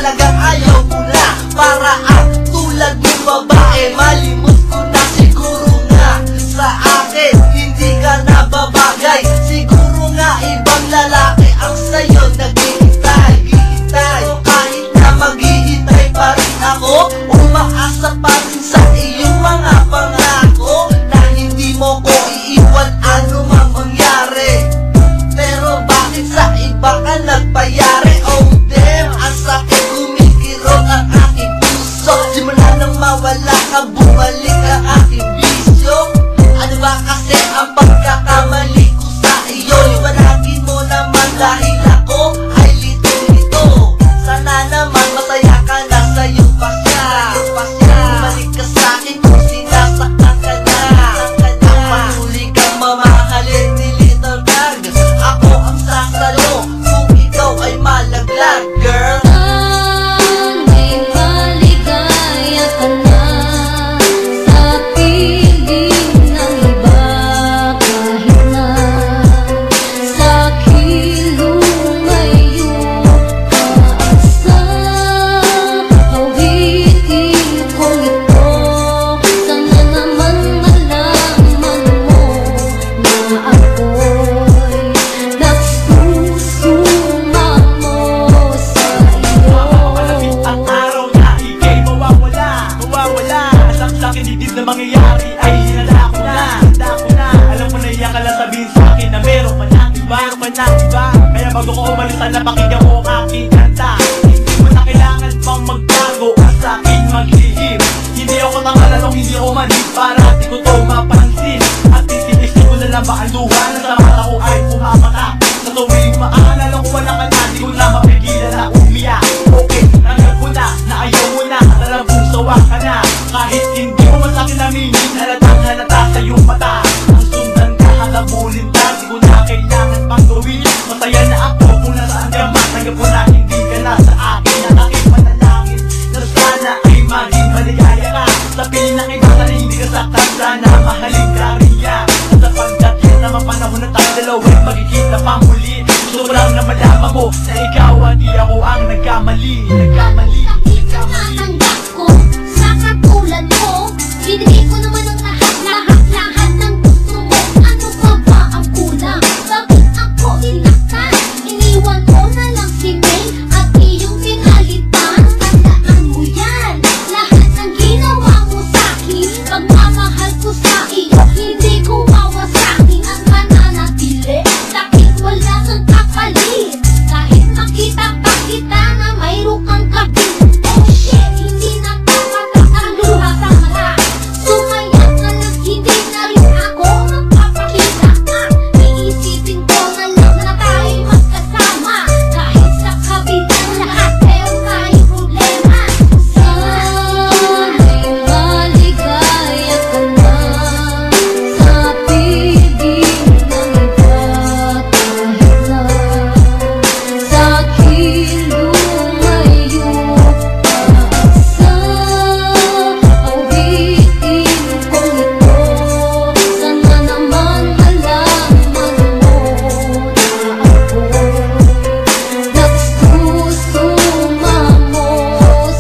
talagang ayaw mo na. Para ang tulad mong babae, malimot ko na siguro nga. Sa akin, hindi ka na babagay. Siguro nga ibang lalaki ang sa'yo naghihintay. Pero kahit na maghihintay pa rin ako, umaasa pa rin sa iyong mga pangako na hindi mo ko iiwan ano mang mangyari. Pero bakit sa iba ka nagpayari? Oh damn, ang sakit, kumikirot ang aking puso. Simula nang mawala ka, bumalik ang aking bisyo. Ano ba kasi ang pagkakamali ko sa iyo? Liwanagin mo naman dahil ako ay lito-lito. Sana naman masaya ka na sa iyong pasya. Bumalik ka sa'kin kung sinasaktan ka na. Ang mahuli kang mamahalin ni Little Dog. Ako ang sasalo kung ikaw ay malaglag, girl. Sana'y maligaya ka na sa piling ng iba, kahit na sa kilungayo ka. Sa awitin kong ito, sana naman malaman mo na ako'y nagsusumamo sa iyo. Malapit ang araw na ika'y mawawala. Saksakin didib na mangyayari ay hinala ko na. Alam mo na iyan ka lang sabihin sa'kin na meron pa ng iba. Kaya bago ko umalis sana pakinggan mo ang aking kanta. Hindi mo na kailangan pang magbago at sa'kin maglihim. Hindi ako nangalalong, hindi ako manhid para di ko to mapansin. At titiisin ko na lang ba ang luha na sa mata ko ay pumapatak. Sa tuwing maaalala ko wala ka na, di ko na mapigilan na umiyak. Okay, tanggap ko na ayaw mo na, at alam kong sawa ka na. Kahit hindi mo man sa'kin aminin, halatang halata sa iyong mata. Ang sundan ka, halabulin ka, di ko na kailangan pang gawin. Masaya na ako kung nasaan ka man, tanggap ko na hindi ka na sa akin. Ang aking panalangin na sana ay maging maligaya ka. Sa piling ng iba na hindi ka saktan, sana mahalin ka rin yan. At sapagkat yan naman panahon na tayo dalawa'y magkikita pang muli. Gusto ko lang na malaman mo na ikaw hindi ako ang nagkamali. Tinatanggap ko sa katulad mo, binigay ko naman ang lahat ng gusto mo. Ano pa ba ang kulang? Bakit ako inaktan? Iniwan ko na lang si May at iyong pinalitan. Tandaan mo yan, lahat ng ginawa mo sa'kin. Pagmamahal ko sa iyo, hindi ko wawasakin at mananatili. Bakit wala kang kapalit? Kahit makita pa kita na mayroon kang kapit. Oh shit, hindi na tamatak ang luha sa mata. Sumaya ka lang, hindi na rin ako magpapakita ka. Iisipin ko na lang na tayo'y magkasama. Kahit sa kabilang lahat, meron tayong problema. Sana'y maligaya ka na sa piling ng iba, kahit na sa kilungayo ka. Sa awitin kong ito, sana naman malaman mo na ako'y nagsusumamo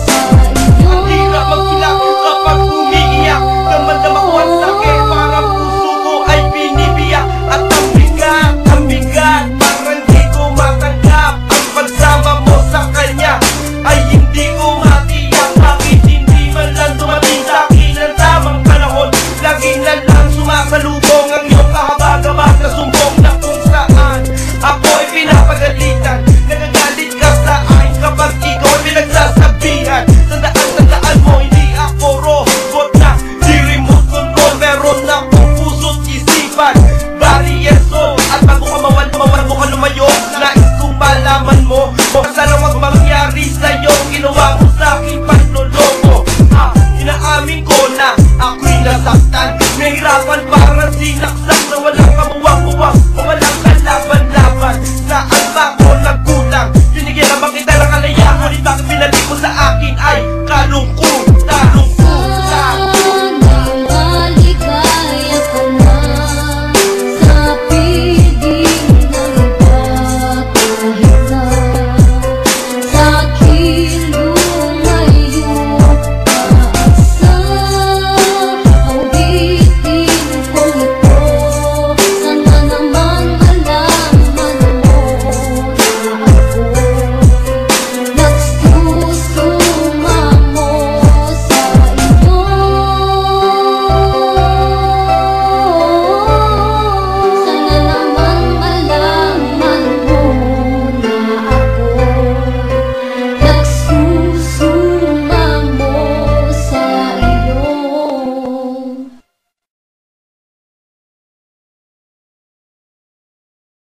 sa iyo. Hindi na magilak kapag umiiyak. Damang-dama ko ang sakit, parang puso ko ay binibiyak. At ang bigat, parang di ko matanggap. Ang pagsama mo sa kanya ay hindi ko matiyak. Bakit hindi man lang dumating sa'kin ang tamang panahon? Lagi na lang sumasalubong ang iyong kahabag-habag na sumbong na kung saan ako ay pinapagalitan. Nagagalit ka sa akin kapag ikaw ay pinagsasabihan. Tandaan mo, hindi ako robot na di remote control. Meron akong puso't isipan, baryeso. At bago ka mawala mo ka lumayo, nais kong malaman mo, huwag ka sana wag